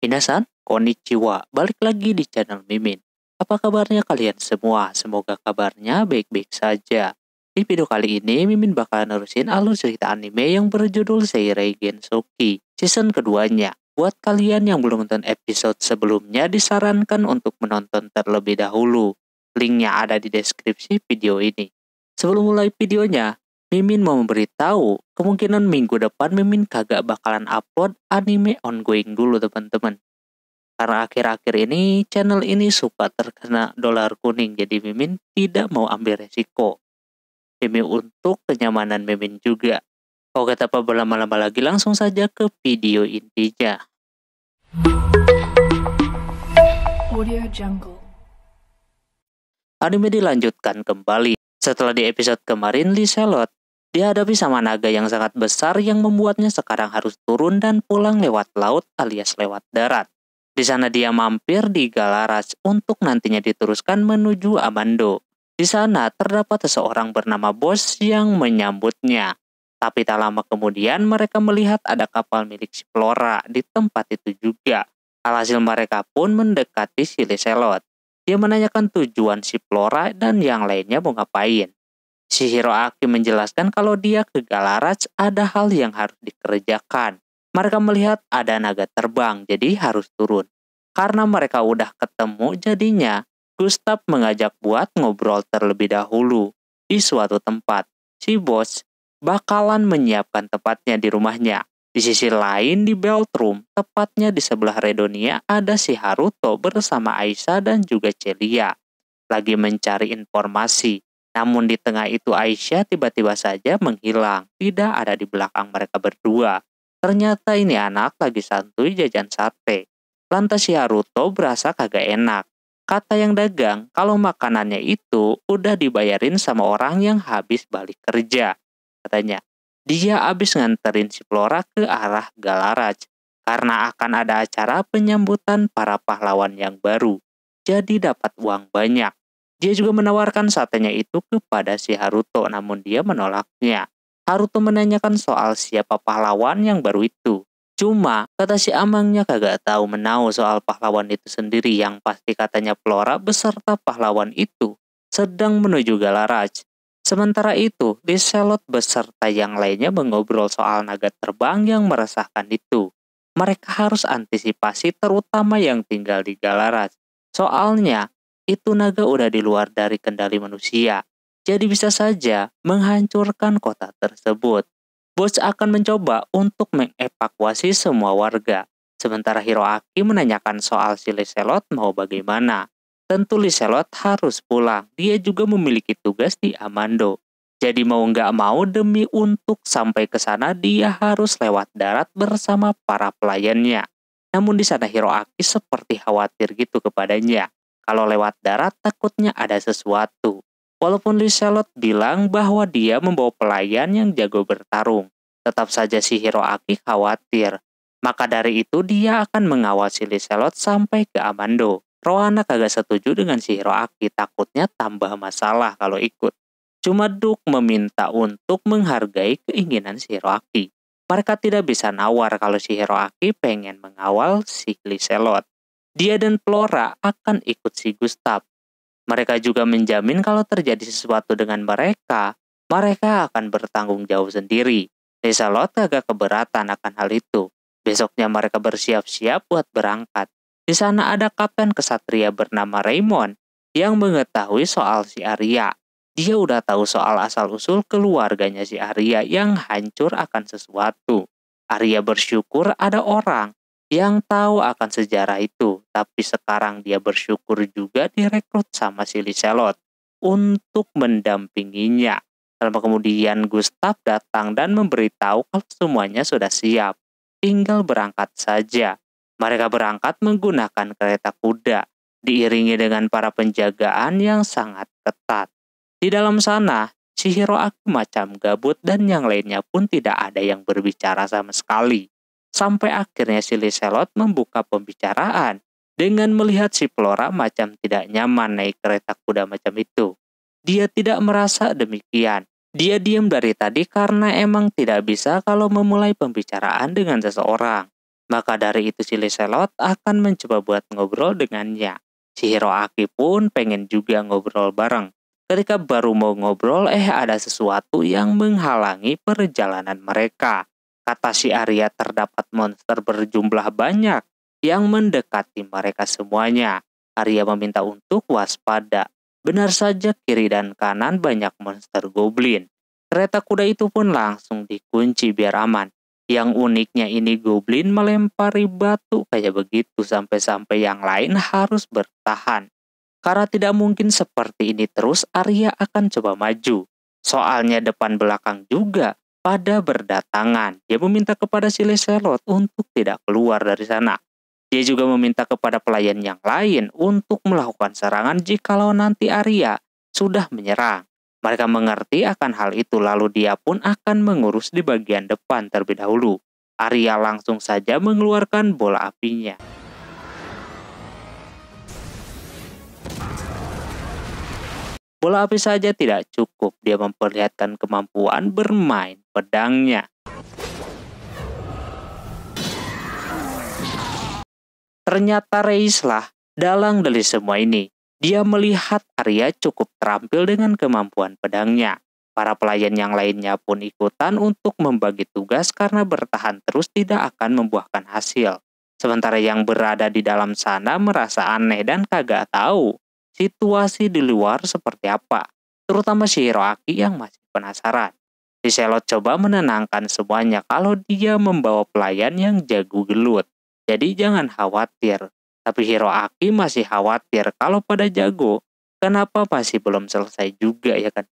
Minasan, konnichiwa. Balik lagi di channel Mimin. Apa kabarnya kalian semua? Semoga kabarnya baik-baik saja. Di video kali ini, Mimin bakal nerusin alur cerita anime yang berjudul Seirei Gensoki, season keduanya. Buat kalian yang belum nonton episode sebelumnya, disarankan untuk menonton terlebih dahulu. Linknya ada di deskripsi video ini. Sebelum mulai videonya, Mimin mau memberitahu, kemungkinan minggu depan Mimin kagak bakalan upload anime ongoing dulu teman-teman. Karena akhir-akhir ini channel ini suka terkena dolar kuning, jadi Mimin tidak mau ambil resiko. Demi untuk kenyamanan Mimin juga. Oke, tanpa berlama-lama lagi langsung saja ke video intinya. Audio Jungle. Anime dilanjutkan kembali. Setelah di episode kemarin, Liselot dihadapi sama naga yang sangat besar yang membuatnya sekarang harus turun dan pulang lewat laut alias lewat darat. Di sana dia mampir di Galaraj untuk nantinya diteruskan menuju Amando. Di sana terdapat seseorang bernama Bos yang menyambutnya. Tapi tak lama kemudian mereka melihat ada kapal milik si Flora di tempat itu juga. Alhasil mereka pun mendekati si Liselot. Dia menanyakan tujuan si Flora dan yang lainnya mau ngapain. Si Hiroaki menjelaskan kalau dia ke Galaraj ada hal yang harus dikerjakan. Mereka melihat ada naga terbang, jadi harus turun. Karena mereka udah ketemu, jadinya Gustav mengajak buat ngobrol terlebih dahulu. Di suatu tempat, si Bos bakalan menyiapkan tempatnya di rumahnya. Di sisi lain di Beltrum, tepatnya di sebelah Redonia, ada si Haruto bersama Aisyah dan juga Celia. Lagi mencari informasi. Namun di tengah itu Aisyah tiba-tiba saja menghilang. Tidak ada di belakang mereka berdua. Ternyata ini anak lagi santuy jajan sate. Lantas si Haruto berasa kagak enak. Kata yang dagang kalau makanannya itu udah dibayarin sama orang yang habis balik kerja. Katanya, dia habis nganterin si Flora ke arah Galaraj. Karena akan ada acara penyambutan para pahlawan yang baru. Jadi dapat uang banyak. Dia juga menawarkan satenya itu kepada si Haruto, namun dia menolaknya. Haruto menanyakan soal siapa pahlawan yang baru itu. Cuma, kata si Amangnya kagak tahu menau soal pahlawan itu sendiri, yang pasti katanya Flora beserta pahlawan itu sedang menuju Galaraj. Sementara itu, Liselot beserta yang lainnya mengobrol soal naga terbang yang meresahkan itu. Mereka harus antisipasi terutama yang tinggal di Galaraj. Soalnya, itu naga udah di luar dari kendali manusia. Jadi bisa saja menghancurkan kota tersebut. Bos akan mencoba untuk mengevakuasi semua warga. Sementara Hiroaki menanyakan soal si Liselot mau bagaimana. Tentu Liselot harus pulang. Dia juga memiliki tugas di Amando. Jadi mau nggak mau demi untuk sampai ke sana dia harus lewat darat bersama para pelayannya. Namun di sana Hiroaki seperti khawatir gitu kepadanya. Kalau lewat darat takutnya ada sesuatu. Walaupun Liselot bilang bahwa dia membawa pelayan yang jago bertarung, tetap saja si Hiroaki khawatir. Maka dari itu dia akan mengawasi Liselot sampai ke Amando. Rohana kagak setuju dengan si Hiroaki, takutnya tambah masalah kalau ikut. Cuma Duk meminta untuk menghargai keinginan si Hiroaki. Mereka tidak bisa nawar kalau si Hiroaki pengen mengawal si Liselot. Dia dan Flora akan ikut si Gustav. Mereka juga menjamin kalau terjadi sesuatu dengan mereka akan bertanggung jawab sendiri. Liselot agak keberatan akan hal itu. Besoknya mereka bersiap-siap buat berangkat. Di sana ada kapten kesatria bernama Raymond yang mengetahui soal si Arya. Dia udah tahu soal asal-usul keluarganya si Arya yang hancur akan sesuatu. Arya bersyukur ada orang yang tahu akan sejarah itu, tapi sekarang dia bersyukur juga direkrut sama si Liselot untuk mendampinginya. Lama kemudian Gustav datang dan memberitahu kalau semuanya sudah siap, tinggal berangkat saja. Mereka berangkat menggunakan kereta kuda, diiringi dengan para penjagaan yang sangat ketat. Di dalam sana, si Hiroaki macam gabut dan yang lainnya pun tidak ada yang berbicara sama sekali. Sampai akhirnya si Liselot membuka pembicaraan dengan melihat si Flora macam tidak nyaman naik kereta kuda macam itu. Dia tidak merasa demikian. Dia diam dari tadi karena emang tidak bisa kalau memulai pembicaraan dengan seseorang. Maka dari itu si Lancelot akan mencoba buat ngobrol dengannya. Si Hiroaki pun pengen juga ngobrol bareng. Ketika baru mau ngobrol, ada sesuatu yang menghalangi perjalanan mereka. Kata si Arya, terdapat monster berjumlah banyak yang mendekati mereka semuanya. Arya meminta untuk waspada. Benar saja, kiri dan kanan banyak monster goblin. Kereta kuda itu pun langsung dikunci biar aman. Yang uniknya ini goblin melempari batu kayak begitu sampai-sampai yang lain harus bertahan. Karena tidak mungkin seperti ini terus, Arya akan coba maju. Soalnya depan belakang juga pada berdatangan. Dia meminta kepada si Lancelot untuk tidak keluar dari sana. Dia juga meminta kepada pelayan yang lain untuk melakukan serangan jikalau nanti Arya sudah menyerang. Mereka mengerti akan hal itu, lalu dia pun akan mengurus di bagian depan terlebih dahulu. Arya langsung saja mengeluarkan bola apinya. Bola api saja tidak cukup, dia memperlihatkan kemampuan bermain pedangnya. Ternyata Reislah dalang dari semua ini. Dia melihat Arya cukup terampil dengan kemampuan pedangnya. Para pelayan yang lainnya pun ikutan untuk membagi tugas karena bertahan terus tidak akan membuahkan hasil. Sementara yang berada di dalam sana merasa aneh dan kagak tahu situasi di luar seperti apa, terutama si Hiroaki yang masih penasaran. Si Lancelot coba menenangkan semuanya kalau dia membawa pelayan yang jago gelut. Jadi jangan khawatir. Tapi Hiroaki masih khawatir kalau pada jago, kenapa masih belum selesai juga ya kan?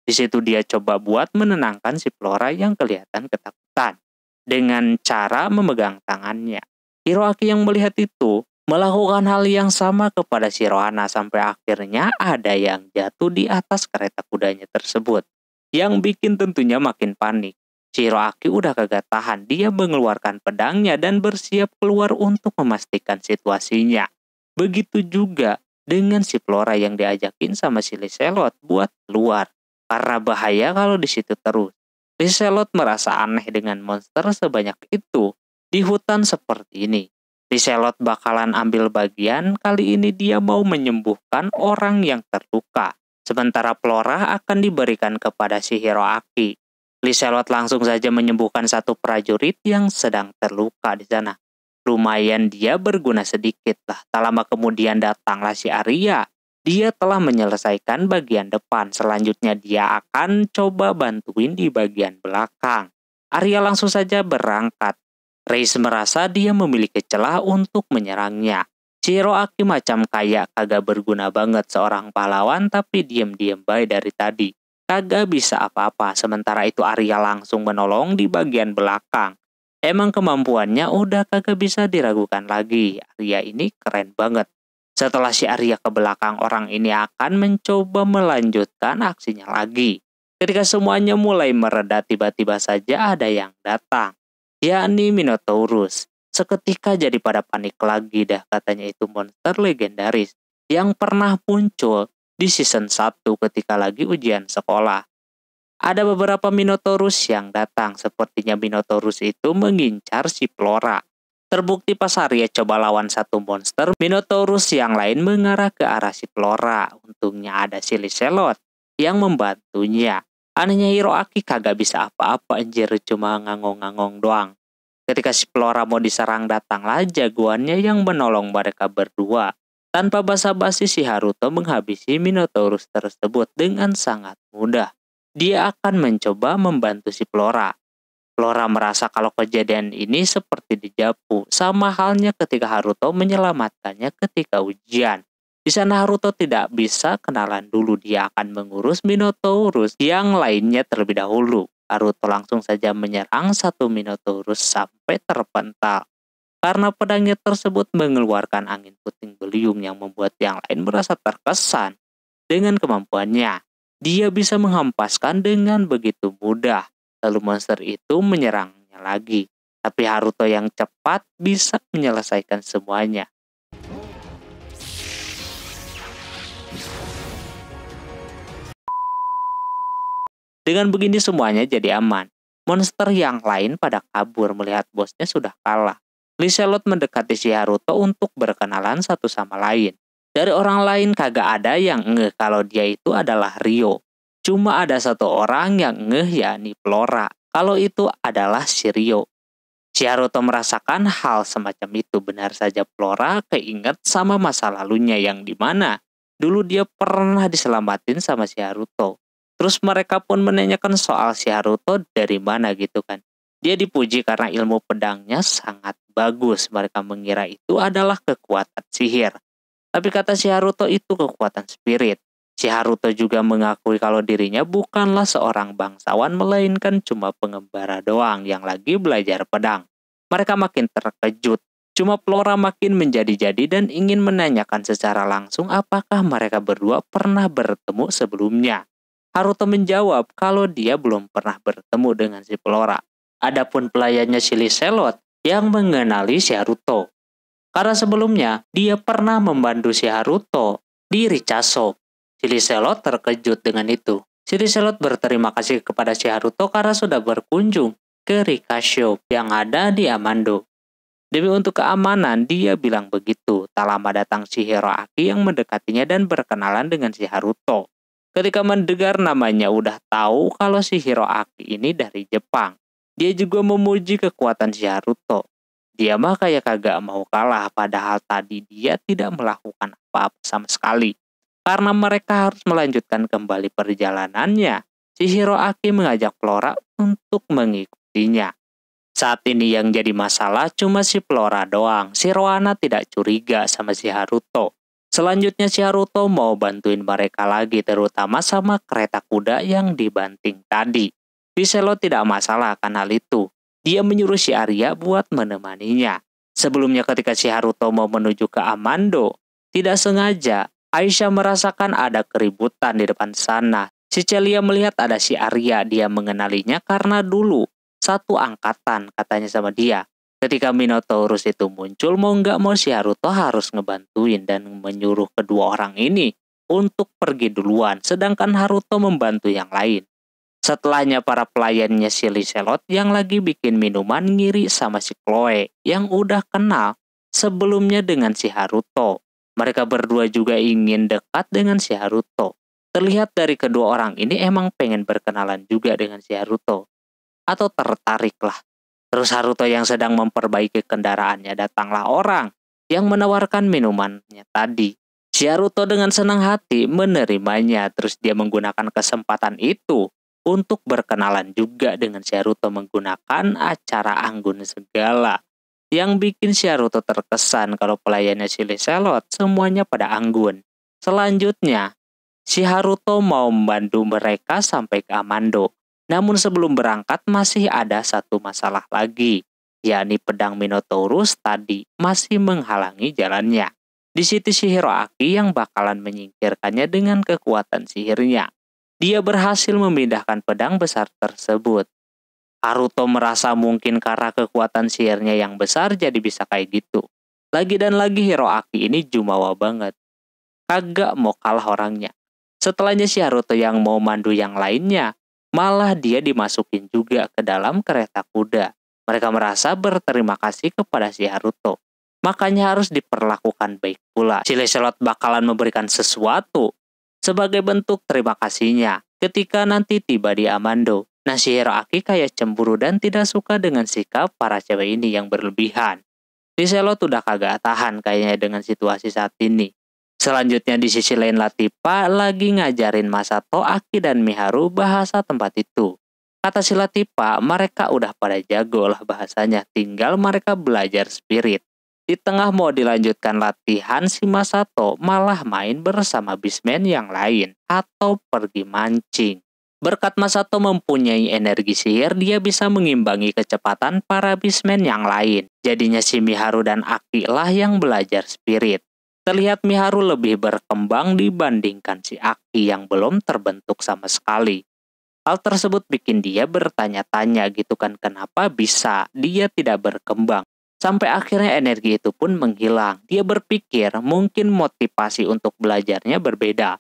Di situ dia coba buat menenangkan si Flora yang kelihatan ketakutan dengan cara memegang tangannya. Hiroaki yang melihat itu melakukan hal yang sama kepada si Rohana sampai akhirnya ada yang jatuh di atas kereta kudanya tersebut. Yang bikin tentunya makin panik. Si Hiroaki udah kagak tahan, dia mengeluarkan pedangnya dan bersiap keluar untuk memastikan situasinya. Begitu juga dengan si Flora yang diajakin sama si Lancelot buat keluar. Karena bahaya kalau di situ terus. Lancelot merasa aneh dengan monster sebanyak itu di hutan seperti ini. Lancelot bakalan ambil bagian, kali ini dia mau menyembuhkan orang yang terluka. Sementara Flora akan diberikan kepada si Hiroaki. Lancelot langsung saja menyembuhkan satu prajurit yang sedang terluka di sana. Lumayan dia berguna sedikit lah. Tak lama kemudian datanglah si Arya. Dia telah menyelesaikan bagian depan. Selanjutnya dia akan coba bantuin di bagian belakang. Arya langsung saja berangkat. Reis merasa dia memiliki celah untuk menyerangnya. Si Hiroaki macam kayak kagak berguna banget seorang pahlawan tapi diem-diem baik dari tadi. Kagak bisa apa-apa, sementara itu Arya langsung menolong di bagian belakang. Emang kemampuannya udah kagak bisa diragukan lagi. Arya ini keren banget. Setelah si Arya ke belakang, orang ini akan mencoba melanjutkan aksinya lagi. Ketika semuanya mulai mereda, tiba-tiba saja ada yang datang, yakni Minotaurus. Seketika jadi pada panik lagi dah, katanya itu monster legendaris yang pernah muncul di season 1 ketika lagi ujian sekolah. Ada beberapa Minotaurus yang datang, sepertinya Minotaurus itu mengincar si Flora. Terbukti pas Arya coba lawan satu monster, Minotaurus yang lain mengarah ke arah si Flora. Untungnya ada si Lancelot yang membantunya. Anehnya Hiroaki kagak bisa apa-apa, anjir, cuma ngangong-ngangong doang. Ketika si Flora mau diserang, datanglah jagoannya yang menolong mereka berdua. Tanpa basa-basi si Haruto menghabisi Minotaurus tersebut dengan sangat mudah. Dia akan mencoba membantu si Flora. Flora merasa kalau kejadian ini seperti dijapu, sama halnya ketika Haruto menyelamatkannya ketika ujian. Di sana Haruto tidak bisa kenalan dulu, dia akan mengurus Minotaurus yang lainnya terlebih dahulu. Haruto langsung saja menyerang satu Minotaurus sampai terpental. Karena pedangnya tersebut mengeluarkan angin puting beliung yang membuat yang lain merasa terkesan dengan kemampuannya. Dia bisa menghempaskan dengan begitu mudah. Lalu monster itu menyerangnya lagi. Tapi Haruto yang cepat bisa menyelesaikan semuanya. Dengan begini semuanya jadi aman. Monster yang lain pada kabur melihat bosnya sudah kalah. Liselot mendekati si Haruto untuk berkenalan satu sama lain. Dari orang lain kagak ada yang ngeh kalau dia itu adalah Ryo. Cuma ada satu orang yang ngeh, yakni Flora, kalau itu adalah si Ryo. Si Haruto merasakan hal semacam itu. Benar saja Flora keinget sama masa lalunya yang dimana dulu dia pernah diselamatin sama si Haruto. Terus mereka pun menanyakan soal si Haruto dari mana gitu kan. Dia dipuji karena ilmu pedangnya sangat bagus. Mereka mengira itu adalah kekuatan sihir. Tapi kata si Haruto itu kekuatan spirit. Si Haruto juga mengakui kalau dirinya bukanlah seorang bangsawan melainkan cuma pengembara doang yang lagi belajar pedang. Mereka makin terkejut. Cuma Flora makin menjadi-jadi dan ingin menanyakan secara langsung apakah mereka berdua pernah bertemu sebelumnya. Haruto menjawab kalau dia belum pernah bertemu dengan si Flora. Adapun pelayannya si Liselot yang mengenali si Haruto. Karena sebelumnya dia pernah membantu si Haruto di Richa Shop. Si Liselot terkejut dengan itu. Si Liselot berterima kasih kepada si Haruto karena sudah berkunjung ke Richa Shop yang ada di Amando. Demi untuk keamanan, dia bilang begitu. Tak lama datang si Hiroaki yang mendekatinya dan berkenalan dengan si Haruto. Ketika mendengar namanya udah tahu kalau si Hiroaki ini dari Jepang. Dia juga memuji kekuatan si Haruto. Dia mah kayak kagak mau kalah, padahal tadi dia tidak melakukan apa-apa sama sekali. Karena mereka harus melanjutkan kembali perjalanannya, si Hiroaki mengajak Flora untuk mengikutinya. Saat ini yang jadi masalah cuma si Flora doang. Si Rohana tidak curiga sama si Haruto. Selanjutnya si Haruto mau bantuin mereka lagi, terutama sama kereta kuda yang dibanting tadi. Liselot tidak masalah akan hal itu. Dia menyuruh si Arya buat menemaninya. Sebelumnya ketika si Haruto mau menuju ke Amando, tidak sengaja Aisyah merasakan ada keributan di depan sana. Si Celia melihat ada si Arya, dia mengenalinya karena dulu satu angkatan katanya sama dia. Ketika Minotaurus itu muncul, mau nggak mau si Haruto harus ngebantuin dan menyuruh kedua orang ini untuk pergi duluan, sedangkan Haruto membantu yang lain. Setelahnya para pelayannya si Liselot yang lagi bikin minuman ngiri sama si Chloe yang udah kenal sebelumnya dengan si Haruto. Mereka berdua juga ingin dekat dengan si Haruto. Terlihat dari kedua orang ini emang pengen berkenalan juga dengan si Haruto. Atau tertarik lah. Terus Haruto yang sedang memperbaiki kendaraannya, datanglah orang yang menawarkan minumannya tadi. Si Haruto dengan senang hati menerimanya. Terus dia menggunakan kesempatan itu untuk berkenalan juga dengan si Haruto menggunakan acara anggun segala. Yang bikin si Haruto terkesan kalau pelayannya si Liselot semuanya pada anggun. Selanjutnya, si Haruto mau membantu mereka sampai ke Amando. Namun sebelum berangkat masih ada satu masalah lagi, yakni pedang Minotaurus tadi masih menghalangi jalannya. Di situ si Hiroaki yang bakalan menyingkirkannya dengan kekuatan sihirnya. Dia berhasil memindahkan pedang besar tersebut. Haruto merasa mungkin karena kekuatan sihirnya yang besar jadi bisa kayak gitu. Lagi dan lagi Hiroaki ini jumawa banget. Kagak mau kalah orangnya. Setelahnya si Haruto yang mau mandu yang lainnya, malah dia dimasukin juga ke dalam kereta kuda. Mereka merasa berterima kasih kepada si Haruto. Makanya harus diperlakukan baik pula. Si Liselot bakalan memberikan sesuatu sebagai bentuk terima kasihnya ketika nanti tiba di Amando. Nah si Hiroaki kayak cemburu dan tidak suka dengan sikap para cewek ini yang berlebihan. Liselot udah kagak tahan kayaknya dengan situasi saat ini. Selanjutnya di sisi lain Latifa lagi ngajarin Masato, Aki dan Miharu bahasa tempat itu. Kata si Latifa, mereka udah pada jago lah bahasanya, tinggal mereka belajar spirit. Di tengah mau dilanjutkan latihan, si Masato malah main bersama bismen yang lain atau pergi mancing. Berkat Masato mempunyai energi sihir, dia bisa mengimbangi kecepatan para bismen yang lain. Jadinya si Miharu dan Aki lah yang belajar spirit. Terlihat Miharu lebih berkembang dibandingkan si Aki yang belum terbentuk sama sekali. Hal tersebut bikin dia bertanya-tanya gitu kan, kenapa bisa dia tidak berkembang. Sampai akhirnya energi itu pun menghilang. Dia berpikir mungkin motivasi untuk belajarnya berbeda.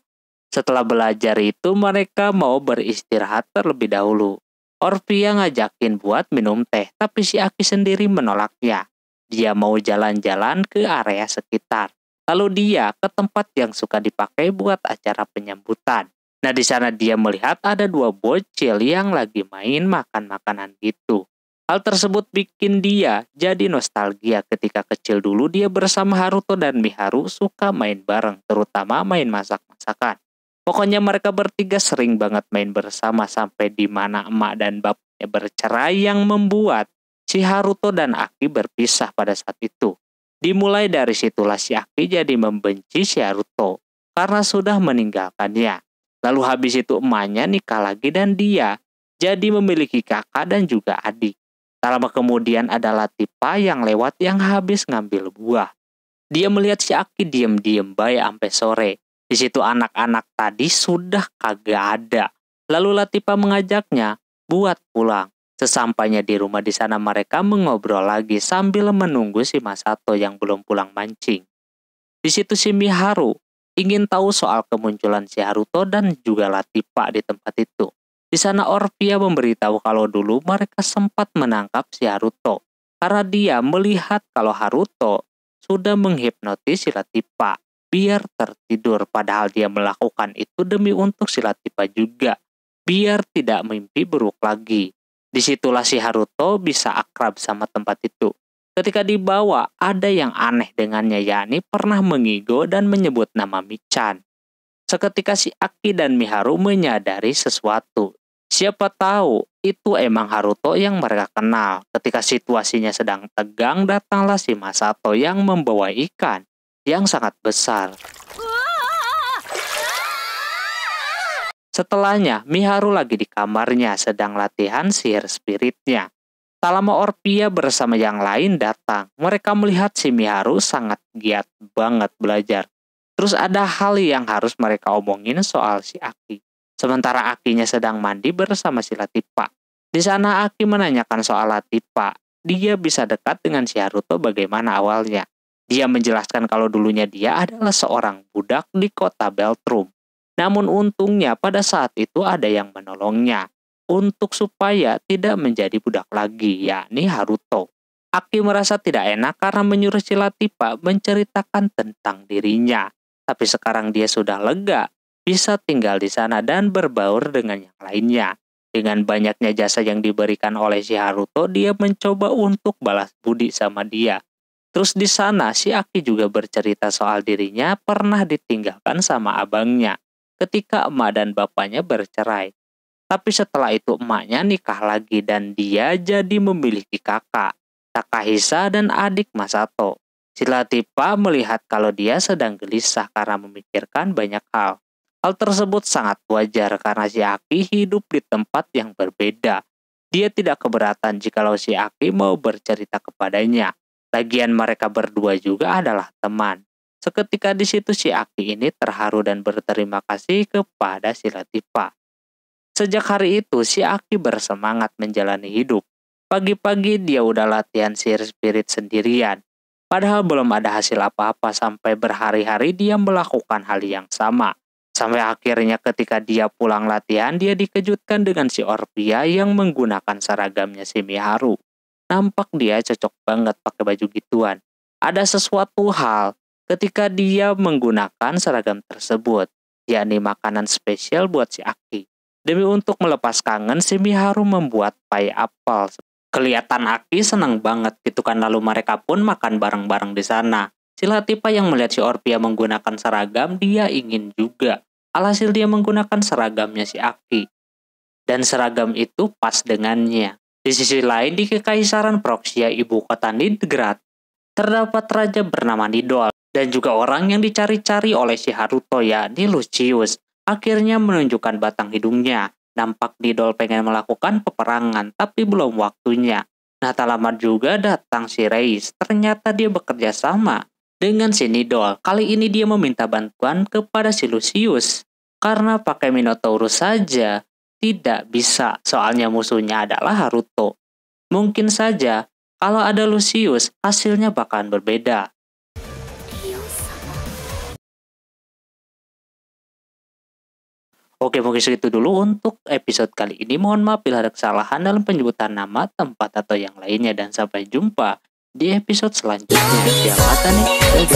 Setelah belajar itu mereka mau beristirahat terlebih dahulu. Orphea ngajakin buat minum teh, tapi si Aki sendiri menolaknya. Dia mau jalan-jalan ke area sekitar. Lalu dia ke tempat yang suka dipakai buat acara penyambutan. Nah, di sana dia melihat ada dua bocil yang lagi main makan makanan gitu. Hal tersebut bikin dia jadi nostalgia ketika kecil dulu dia bersama Haruto dan Miharu suka main bareng, terutama main masak-masakan. Pokoknya mereka bertiga sering banget main bersama sampai di mana emak dan bapaknya bercerai yang membuat si Haruto dan Aki berpisah pada saat itu. Dimulai dari situlah si Aki jadi membenci si Haruto karena sudah meninggalkannya. Lalu habis itu emaknya nikah lagi dan dia jadi memiliki kakak dan juga adik. Tak lama kemudian ada Latifa yang lewat yang habis ngambil buah. Dia melihat si Aki diem-diem baik sampai sore. Di situ anak-anak tadi sudah kagak ada. Lalu Latifa mengajaknya buat pulang. Sesampainya di rumah di sana mereka mengobrol lagi sambil menunggu si Masato yang belum pulang mancing. Di situ si Miharu ingin tahu soal kemunculan si Haruto dan juga Latifa di tempat itu. Di sana Orphea memberitahu kalau dulu mereka sempat menangkap si Haruto karena dia melihat kalau Haruto sudah menghipnotis si Latifa biar tertidur, padahal dia melakukan itu demi untuk si Latifa juga biar tidak mimpi buruk lagi. Disitulah si Haruto bisa akrab sama tempat itu. Ketika dibawa, ada yang aneh dengannya, yakni pernah mengigo dan menyebut nama Michan. Seketika si Aki dan Miharu menyadari sesuatu. Siapa tahu itu emang Haruto yang mereka kenal. Ketika situasinya sedang tegang, datanglah si Masato yang membawa ikan yang sangat besar. Setelahnya, Miharu lagi di kamarnya sedang latihan sihir spiritnya. Tak lama Orphea bersama yang lain datang. Mereka melihat si Miharu sangat giat banget belajar. Terus ada hal yang harus mereka omongin soal si Aki. Sementara Akinya sedang mandi bersama si Latifa. Di sana Aki menanyakan soal Latifa. Dia bisa dekat dengan si Haruto bagaimana awalnya. Dia menjelaskan kalau dulunya dia adalah seorang budak di kota Beltrum. Namun untungnya pada saat itu ada yang menolongnya untuk supaya tidak menjadi budak lagi, yakni Haruto. Aki merasa tidak enak karena menyuruh si Latifa menceritakan tentang dirinya. Tapi sekarang dia sudah lega, bisa tinggal di sana dan berbaur dengan yang lainnya. Dengan banyaknya jasa yang diberikan oleh si Haruto, dia mencoba untuk balas budi sama dia. Terus di sana si Aki juga bercerita soal dirinya pernah ditinggalkan sama abangnya ketika emak dan bapaknya bercerai. Tapi setelah itu emaknya nikah lagi dan dia jadi memiliki kakak, Takahisa dan adik Masato. Si Latifa melihat kalau dia sedang gelisah karena memikirkan banyak hal. Hal tersebut sangat wajar karena si Aki hidup di tempat yang berbeda. Dia tidak keberatan jikalau si Aki mau bercerita kepadanya. Lagian mereka berdua juga adalah teman. Seketika di situ si Aki ini terharu dan berterima kasih kepada si Latifa. Sejak hari itu si Aki bersemangat menjalani hidup. Pagi-pagi dia udah latihan sihir spirit sendirian. Padahal belum ada hasil apa-apa sampai berhari-hari dia melakukan hal yang sama. Sampai akhirnya ketika dia pulang latihan dia dikejutkan dengan si Orphea yang menggunakan seragamnya si Miharu. Nampak dia cocok banget pakai baju gituan. Ada sesuatu hal ketika dia menggunakan seragam tersebut, yakni makanan spesial buat si Aki. Demi untuk melepas kangen, si Miharu membuat pai apel. Kelihatan Aki senang banget gitu kan, lalu mereka pun makan bareng-bareng di sana. Si Latifa yang melihat si Orphea menggunakan seragam, dia ingin juga. Alhasil dia menggunakan seragamnya si Aki. Dan seragam itu pas dengannya. Di sisi lain, di Kekaisaran Proxia, ibu kota Nidgrad, terdapat raja bernama Nidol. Dan juga orang yang dicari-cari oleh si Haruto, yakni Lucius. Akhirnya menunjukkan batang hidungnya. Nampak Nidol pengen melakukan peperangan, tapi belum waktunya. Nah, tak lama juga datang si Reis. Ternyata dia bekerja sama dengan si Nidol. Kali ini dia meminta bantuan kepada si Lucius. Karena pakai Minotaurus saja tidak bisa, soalnya musuhnya adalah Haruto. Mungkin saja kalau ada Lucius, hasilnya bakalan berbeda. Oke, mungkin segitu dulu untuk episode kali ini. Mohon maaf bila ada kesalahan dalam penyebutan nama, tempat, atau yang lainnya. Dan sampai jumpa di episode selanjutnya. Jangan mata nih, dadah.